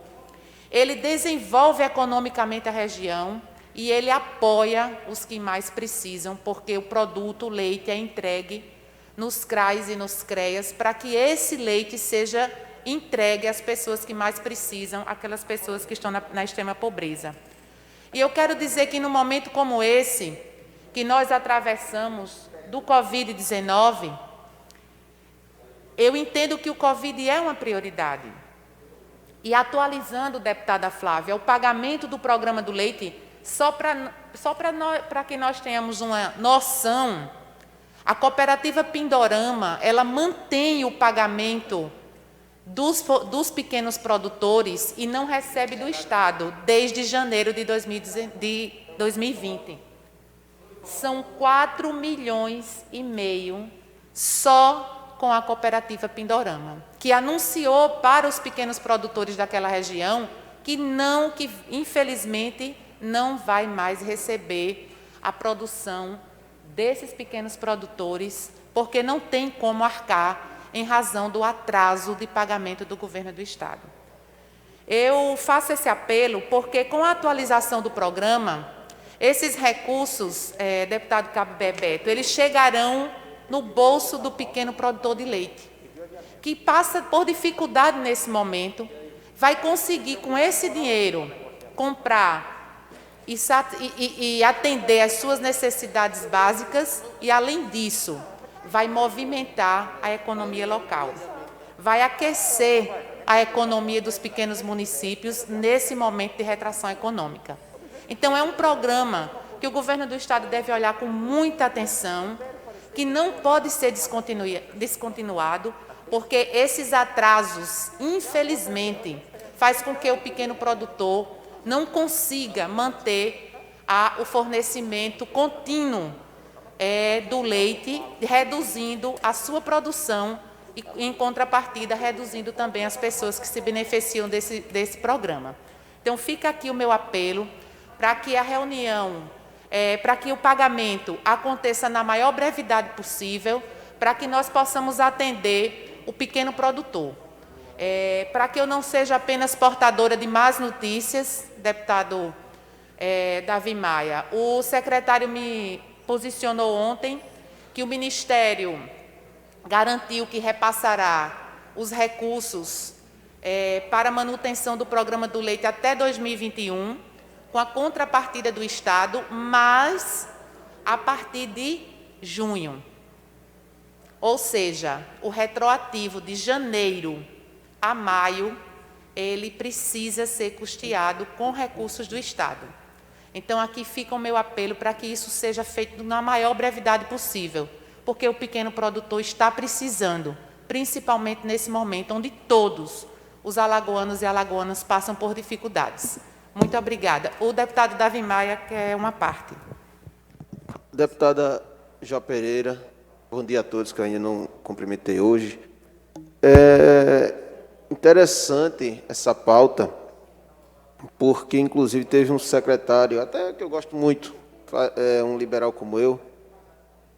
ele desenvolve economicamente a região e ele apoia os que mais precisam, porque o produto, o leite, é entregue nos CRAs e nos CREAs para que esse leite seja entregue às pessoas que mais precisam, aquelas pessoas que estão na extrema pobreza. E eu quero dizer que num momento como esse, que nós atravessamos do Covid-19, eu entendo que o Covid é uma prioridade. E atualizando, deputada Flávia, o pagamento do programa do leite, só para que nós tenhamos uma noção, a cooperativa Pindorama, ela mantém o pagamento dos pequenos produtores e não recebe do Estado desde janeiro de 2020. São 4,5 milhões só com a cooperativa Pindorama, que anunciou para os pequenos produtores daquela região que infelizmente não vai mais receber a produção desses pequenos produtores, porque não tem como arcar em razão do atraso de pagamento do governo do Estado. Eu faço esse apelo porque, com a atualização do programa, esses recursos, deputado Cabo Bebeto, eles chegarão no bolso do pequeno produtor de leite, que passa por dificuldade nesse momento, vai conseguir, com esse dinheiro, comprar e atender às suas necessidades básicas e, além disso, vai movimentar a economia local, vai aquecer a economia dos pequenos municípios nesse momento de retração econômica. Então, é um programa que o governo do Estado deve olhar com muita atenção, que não pode ser descontinuado, porque esses atrasos, infelizmente, faz com que o pequeno produtor não consiga manter o fornecimento contínuo do leite, reduzindo a sua produção e, em contrapartida, reduzindo também as pessoas que se beneficiam desse programa. Então, fica aqui o meu apelo para que a reunião para que o pagamento aconteça na maior brevidade possível, para que nós possamos atender o pequeno produtor. Para que eu não seja apenas portadora de más notícias, deputado Davi Maia, o secretário me posicionou ontem que o Ministério garantiu que repassará os recursos para a manutenção do programa do leite até 2021, com a contrapartida do Estado, mas a partir de junho. Ou seja, o retroativo de janeiro a maio, ele precisa ser custeado com recursos do Estado. Então, aqui fica o meu apelo para que isso seja feito na maior brevidade possível, porque o pequeno produtor está precisando, principalmente nesse momento onde todos os alagoanos e alagoanas passam por dificuldades. Muito obrigada. O deputado Davi Maia quer uma parte. Deputada Jó Pereira, bom dia a todos que eu ainda não cumprimentei hoje. É interessante essa pauta, porque, inclusive, teve um secretário, até que eu gosto muito, um liberal como eu,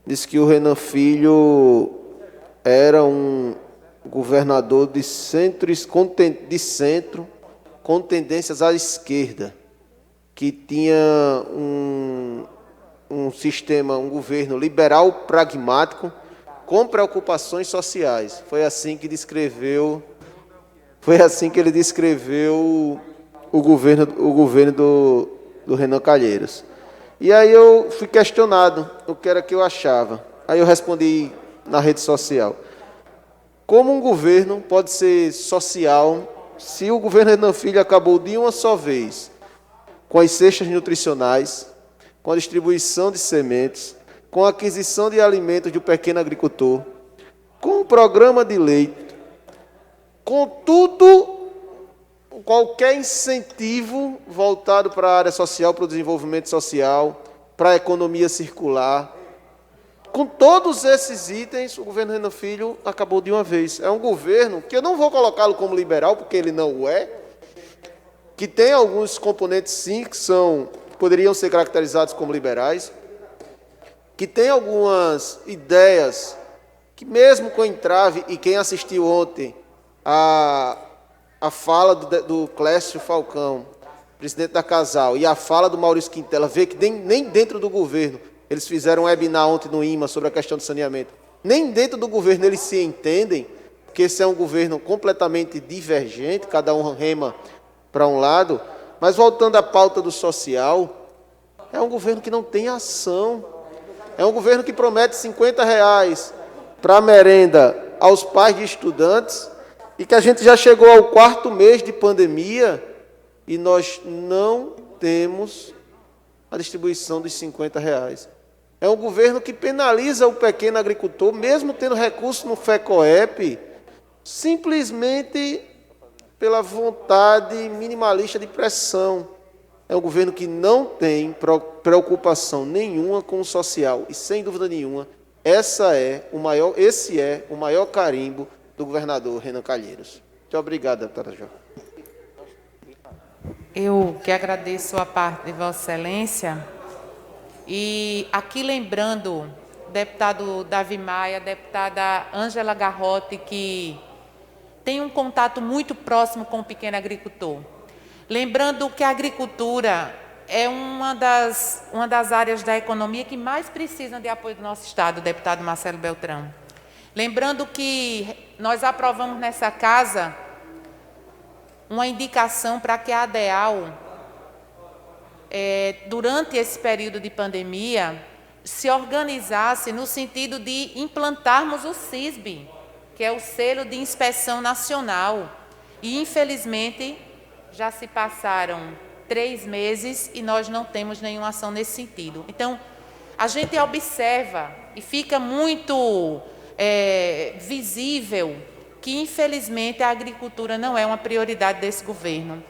disse que o Renan Filho era um governador de centro com tendências à esquerda, que tinha um sistema, um governo liberal pragmático com preocupações sociais. Foi assim que ele descreveu o governo do Renan Calheiros. E aí eu fui questionado o que era que eu achava. Aí eu respondi na rede social. Como um governo pode ser social se o governo Renan Filho acabou de uma só vez com as cestas nutricionais, com a distribuição de sementes, com a aquisição de alimentos do pequeno agricultor, com o programa de leite, com tudo, qualquer incentivo voltado para a área social, para o desenvolvimento social, para a economia circular. Com todos esses itens, o governo Renan Filho acabou de uma vez. É um governo que eu não vou colocá-lo como liberal, porque ele não o é, que tem alguns componentes, sim, que poderiam ser caracterizados como liberais, que tem algumas ideias que, mesmo com entrave, e quem assistiu ontem a fala do Clécio Falcão, presidente da Casal, e a fala do Maurício Quintela, vê que nem dentro do governo, eles fizeram um webinar ontem no IMA sobre a questão do saneamento, nem dentro do governo eles se entendem, porque esse é um governo completamente divergente, cada um rema para um lado. Mas voltando à pauta do social, é um governo que não tem ação, é um governo que promete R$50 para a merenda aos pais de estudantes, e que a gente já chegou ao 4º mês de pandemia e nós não temos a distribuição dos R$50. É um governo que penaliza o pequeno agricultor, mesmo tendo recurso no FECOEP, simplesmente pela vontade minimalista de pressão. É um governo que não tem preocupação nenhuma com o social. E, sem dúvida nenhuma, esse é o maior carimbo do governador Renan Calheiros. Muito obrigado, deputada Jó. Eu que agradeço a parte de Vossa Excelência. E aqui lembrando, deputado Davi Maia, deputada Ângela Garrote, que tem um contato muito próximo com o pequeno agricultor. Lembrando que a agricultura é uma das áreas da economia que mais precisam de apoio do nosso Estado, deputado Marcelo Beltrão. Lembrando que nós aprovamos nessa casa uma indicação para que a ADEAL, durante esse período de pandemia, se organizasse no sentido de implantarmos o SISB, que é o Selo de Inspeção Nacional. E, infelizmente, já se passaram 3 meses e nós não temos nenhuma ação nesse sentido. Então, a gente observa e fica muito visível que, infelizmente, a agricultura não é uma prioridade desse governo.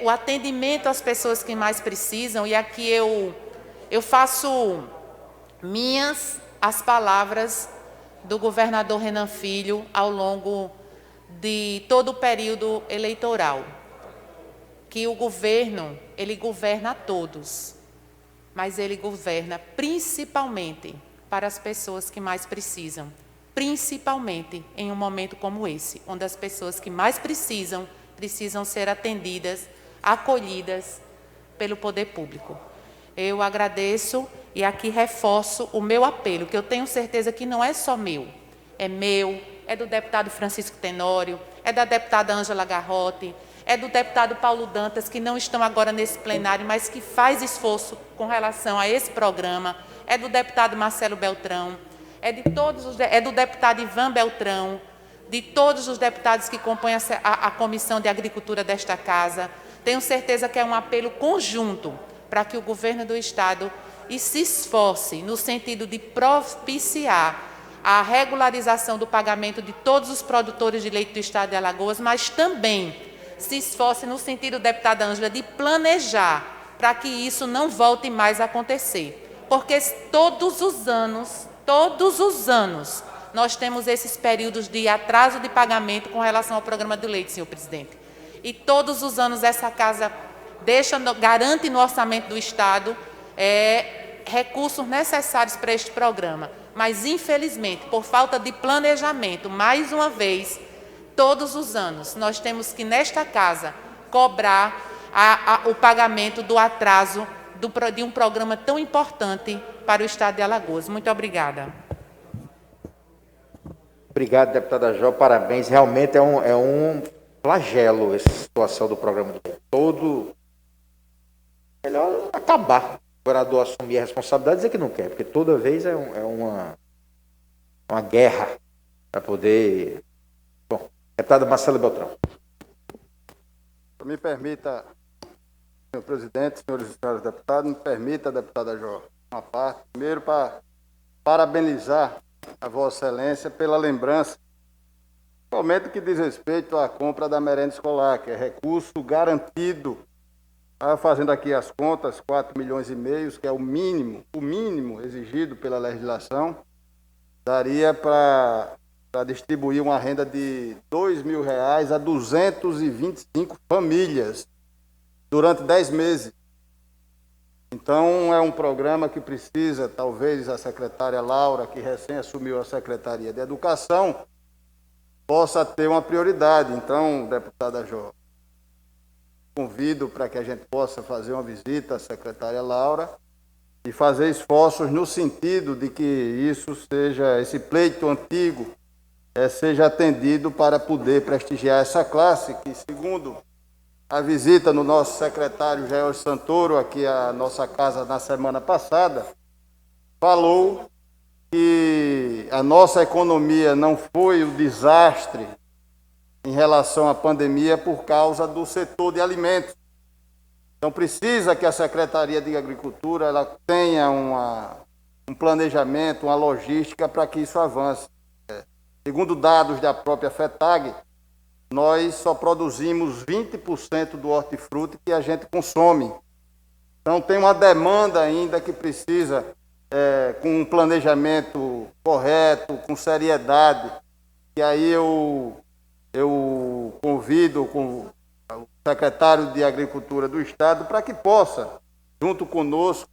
O atendimento às pessoas que mais precisam, e aqui eu faço minhas as palavras do governador Renan Filho ao longo de todo o período eleitoral, que o governo, ele governa a todos, mas ele governa principalmente para as pessoas que mais precisam, principalmente em um momento como esse, onde as pessoas que mais precisam ser atendidas, acolhidas pelo poder público. Eu agradeço e aqui reforço o meu apelo, que eu tenho certeza que não é só meu, é do deputado Francisco Tenório, é da deputada Ângela Garrote, é do deputado Paulo Dantas, que não estão agora nesse plenário, mas que faz esforço com relação a esse programa, é do deputado Marcelo Beltrão, é do deputado Ivan Beltrão, de todos os deputados que compõem a Comissão de Agricultura desta Casa. Tenho certeza que é um apelo conjunto para que o governo do Estado se esforce no sentido de propiciar a regularização do pagamento de todos os produtores de leite do Estado de Alagoas, mas também se esforce no sentido, deputada Ângela, de planejar para que isso não volte mais a acontecer. Porque todos os anos, nós temos esses períodos de atraso de pagamento com relação ao programa do leite, senhor presidente. E todos os anos essa Casa garante no orçamento do Estado recursos necessários para este programa. Mas, infelizmente, por falta de planejamento, mais uma vez, todos os anos, nós temos que, nesta Casa, cobrar o pagamento do atraso de um programa tão importante para o Estado de Alagoas. Muito obrigada. Obrigado, deputada Jó, parabéns. Realmente é um flagelo essa situação do programa do leite. Melhor acabar. O governador assumir a responsabilidade e dizer que não quer, porque toda vez é uma guerra para poder... Bom, deputada Marcelo Beltrão. Me permita, senhor presidente, senhores e senhoras deputados, me permita, deputada Jó, uma parte. Primeiro, para parabenizar a Vossa Excelência pela lembrança, principalmente que diz respeito à compra da merenda escolar, que é recurso garantido. Fazendo aqui as contas, 4,5 milhões, que é o mínimo exigido pela legislação, daria para distribuir uma renda de R$ 2.000 a 225 famílias durante 10 meses. Então, é um programa que precisa, talvez a secretária Laura, que recém assumiu a Secretaria de Educação, possa ter uma prioridade. Então, deputada Jó, convido para que a gente possa fazer uma visita à secretária Laura e fazer esforços no sentido de que esse pleito antigo, seja atendido para poder prestigiar essa classe, que, segundo a visita no nosso secretário George Santoro aqui à nossa casa na semana passada, falou que a nossa economia não foi o desastre em relação à pandemia por causa do setor de alimentos. Então, precisa que a Secretaria de Agricultura ela tenha um planejamento, uma logística para que isso avance. Segundo dados da própria FETAG, nós só produzimos 20% do hortifruti que a gente consome. Então, tem uma demanda ainda que precisa, com um planejamento correto, com seriedade, e aí eu convido o secretário de Agricultura do Estado para que possa, junto conosco,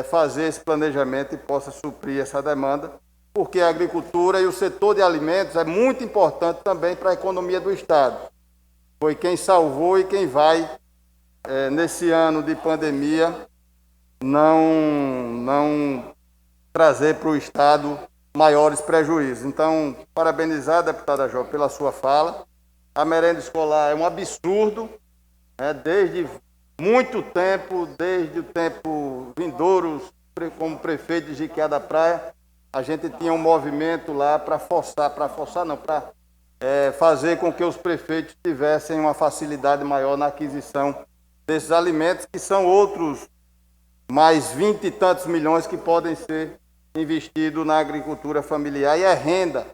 fazer esse planejamento e possa suprir essa demanda, porque a agricultura e o setor de alimentos é muito importante também para a economia do Estado. Foi quem salvou e quem vai, nesse ano de pandemia, não trazer para o Estado maiores prejuízos. Então, parabenizar a deputada Jó pela sua fala. A merenda escolar é um absurdo, desde muito tempo, desde o tempo vindouro, como prefeito de Jiquiá da Praia, a gente tinha um movimento lá para fazer com que os prefeitos tivessem uma facilidade maior na aquisição desses alimentos, que são outros mais 20 e tantos milhões que podem ser investido na agricultura familiar, e é renda,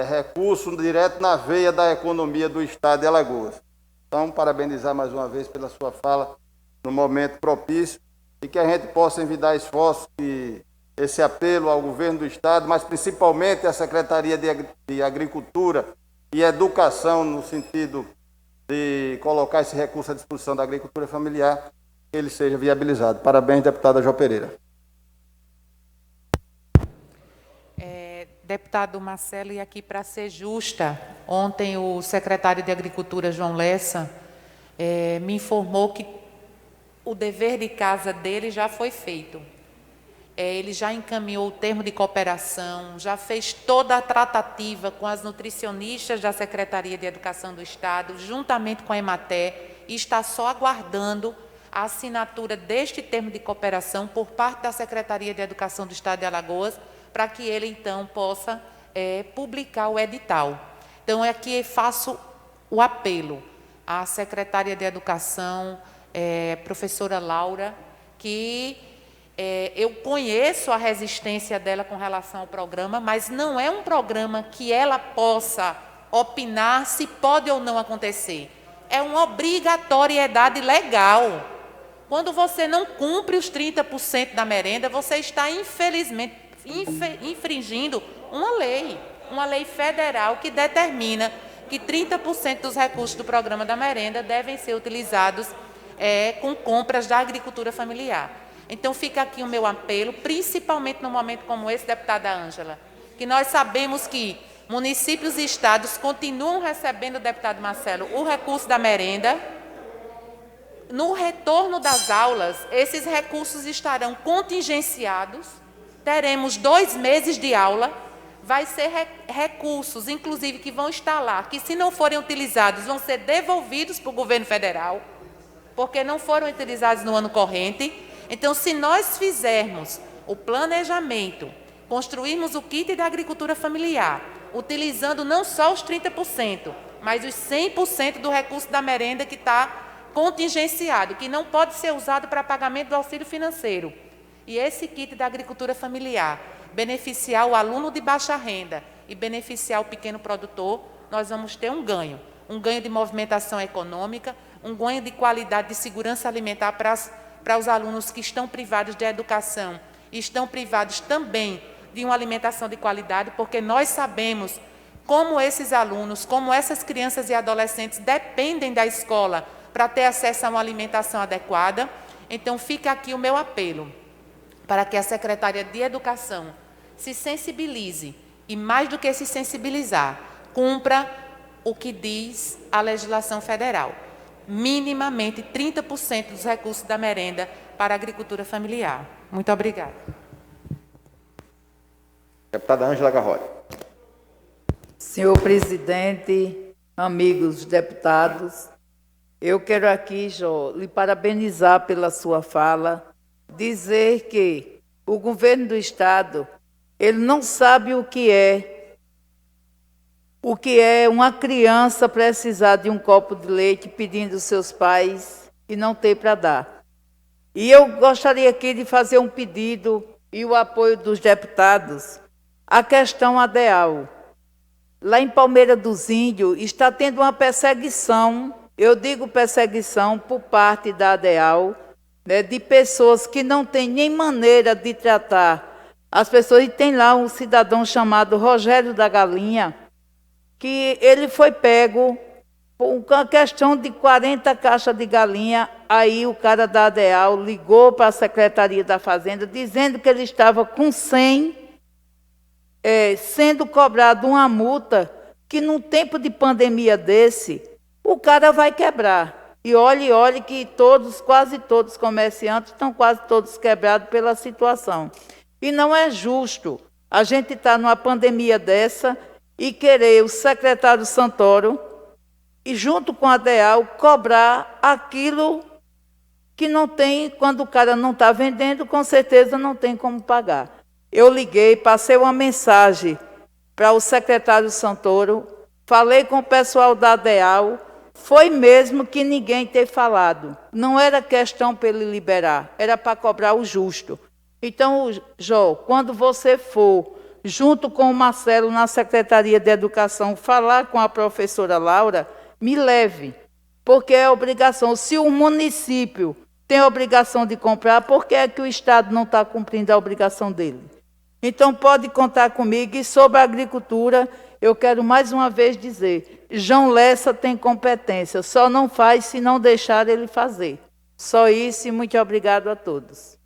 recurso direto na veia da economia do Estado de Alagoas. Então, parabenizar mais uma vez pela sua fala no momento propício e que a gente possa envidar esforços, que esse apelo ao governo do Estado, mas principalmente à Secretaria de Agricultura e Educação, no sentido de colocar esse recurso à disposição da agricultura familiar, ele seja viabilizado. Parabéns, deputada Jó Pereira. Deputado Marcelo, e aqui para ser justa, ontem o secretário de Agricultura, João Lessa, me informou que o dever de casa dele já foi feito. Ele já encaminhou o termo de cooperação, já fez toda a tratativa com as nutricionistas da Secretaria de Educação do Estado, juntamente com a Emater, e está só aguardando a assinatura deste termo de cooperação por parte da Secretaria de Educação do Estado de Alagoas, para que ele, então, possa publicar o edital. Então, aqui faço o apelo à secretária de Educação, professora Laura, que eu conheço a resistência dela com relação ao programa, mas não é um programa que ela possa opinar se pode ou não acontecer. É uma obrigatoriedade legal. Quando você não cumpre os 30% da merenda, você está, infelizmente, infringindo uma lei federal que determina que 30% dos recursos do programa da merenda devem ser utilizados com compras da agricultura familiar. Então, fica aqui o meu apelo, principalmente num momento como esse, deputada Ângela, que nós sabemos que municípios e estados continuam recebendo, deputado Marcelo, o recurso da merenda. No retorno das aulas, esses recursos estarão contingenciados. Teremos 2 meses de aula, vai ser recursos, inclusive, que vão estar lá, que se não forem utilizados, vão ser devolvidos para o governo federal, porque não foram utilizados no ano corrente. Então, se nós fizermos o planejamento, construirmos o kit da agricultura familiar, utilizando não só os 30%, mas os 100% do recurso da merenda que está contingenciado, que não pode ser usado para pagamento do auxílio financeiro, e esse kit da agricultura familiar beneficiar o aluno de baixa renda e beneficiar o pequeno produtor, nós vamos ter um ganho de movimentação econômica, um ganho de qualidade de segurança alimentar para os alunos que estão privados de educação e estão privados também de uma alimentação de qualidade, porque nós sabemos como esses alunos, como essas crianças e adolescentes dependem da escola para ter acesso a uma alimentação adequada. Então, fica aqui o meu apelo para que a Secretaria de Educação se sensibilize e, mais do que se sensibilizar, cumpra o que diz a legislação federal. Minimamente 30% dos recursos da merenda para a agricultura familiar. Muito obrigada. Deputada Ângela Garrote. Senhor presidente, amigos deputados, eu quero aqui, Jó, lhe parabenizar pela sua fala, dizer que o governo do Estado, ele não sabe o que é uma criança precisar de um copo de leite pedindo aos seus pais e não ter para dar. E eu gostaria aqui de fazer um pedido e o apoio dos deputados à questão ADEAL. Lá em Palmeira dos Índios está tendo uma perseguição, eu digo perseguição por parte da ADEAL, né, de pessoas que não têm nem maneira de tratar as pessoas. E tem lá um cidadão chamado Rogério da Galinha, que ele foi pego com a questão de 40 caixas de galinha. Aí o cara da ADEAL ligou para a Secretaria da Fazenda, dizendo que ele estava com 100, sendo cobrado uma multa, que num tempo de pandemia desse, o cara vai quebrar. E olhe que quase todos os comerciantes estão quase todos quebrados pela situação. E não é justo a gente estar numa pandemia dessa e querer o secretário Santoro, e junto com a ADEAL, cobrar aquilo que não tem, quando o cara não está vendendo, com certeza não tem como pagar. Eu liguei, passei uma mensagem para o secretário Santoro, falei com o pessoal da ADEAL, foi mesmo que ninguém ter falado. Não era questão para ele liberar, era para cobrar o justo. Então, Jó, quando você for, junto com o Marcelo, na Secretaria de Educação, falar com a professora Laura, me leve, porque é obrigação. Se o município tem a obrigação de comprar, por que é que o Estado não está cumprindo a obrigação dele? Então, pode contar comigo. E sobre a agricultura, eu quero mais uma vez dizer, João Lessa tem competência, só não faz se não deixar ele fazer. Só isso e muito obrigado a todos.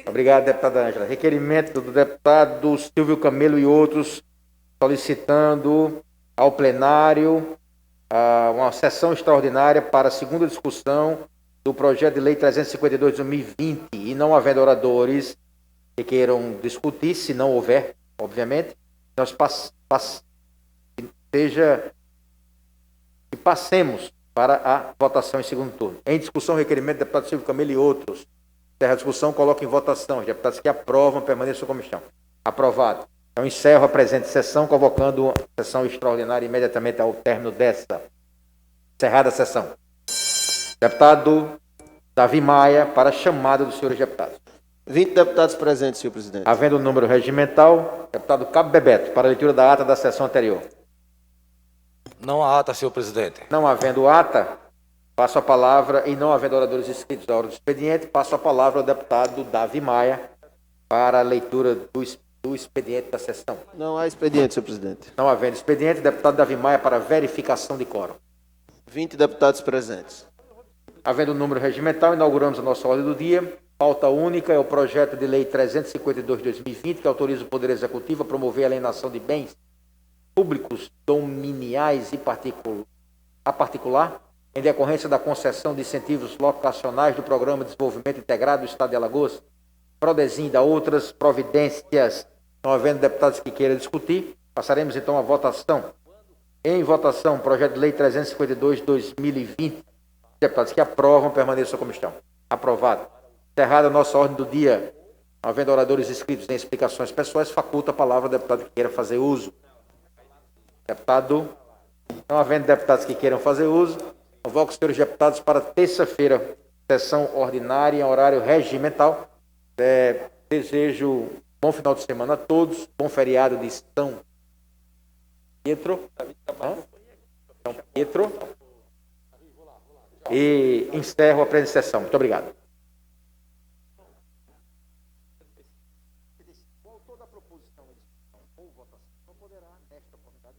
Obrigado, deputada Ângela. Requerimento do deputado Silvio Camelo e outros solicitando ao plenário uma sessão extraordinária para a segunda discussão do projeto de lei 352 de 2020 e não havendo oradores que queiram discutir, se não houver, obviamente, nós passemos para a votação em segundo turno. Em discussão, requerimento do deputado Silvio Camelo e outros. Encerra a discussão, coloca em votação. Os deputados que aprovam, permaneçam como estão. Aprovado. Então, encerro a presente sessão, convocando a sessão extraordinária imediatamente ao término dessa. Encerrada a sessão. Deputado Davi Maia, para a chamada dos senhores deputados. 20 deputados presentes, senhor presidente. Havendo o número regimental, deputado Cabo Bebeto, para a leitura da ata da sessão anterior. Não há ata, senhor presidente. Não havendo ata, passo a palavra, e não havendo oradores inscritos à hora do expediente, passo a palavra ao deputado Davi Maia para a leitura do expediente da sessão. Não há expediente, senhor presidente. Não havendo expediente, deputado Davi Maia para verificação de quórum. 20 deputados presentes. Havendo o número regimental, inauguramos a nossa ordem do dia. Pauta única é o projeto de lei 352 de 2020, que autoriza o Poder Executivo a promover a alienação de bens públicos, dominiais e particular, em decorrência da concessão de incentivos locacionais do Programa de Desenvolvimento Integrado do Estado de Alagoas, Prodesim e da outras providências. Não havendo deputados que queiram discutir, passaremos então à votação. Em votação, projeto de lei 352 de 2020. Deputados que aprovam, permaneçam como estão. Aprovado. Encerrada a nossa ordem do dia, não havendo oradores inscritos em explicações pessoais, faculta a palavra ao deputado que queira fazer uso. Deputado, não havendo deputados que queiram fazer uso, convoco os senhores deputados para terça-feira, sessão ordinária em horário regimental. Desejo bom final de semana a todos, bom feriado de São Pietro. E encerro a presente sessão. Muito obrigado.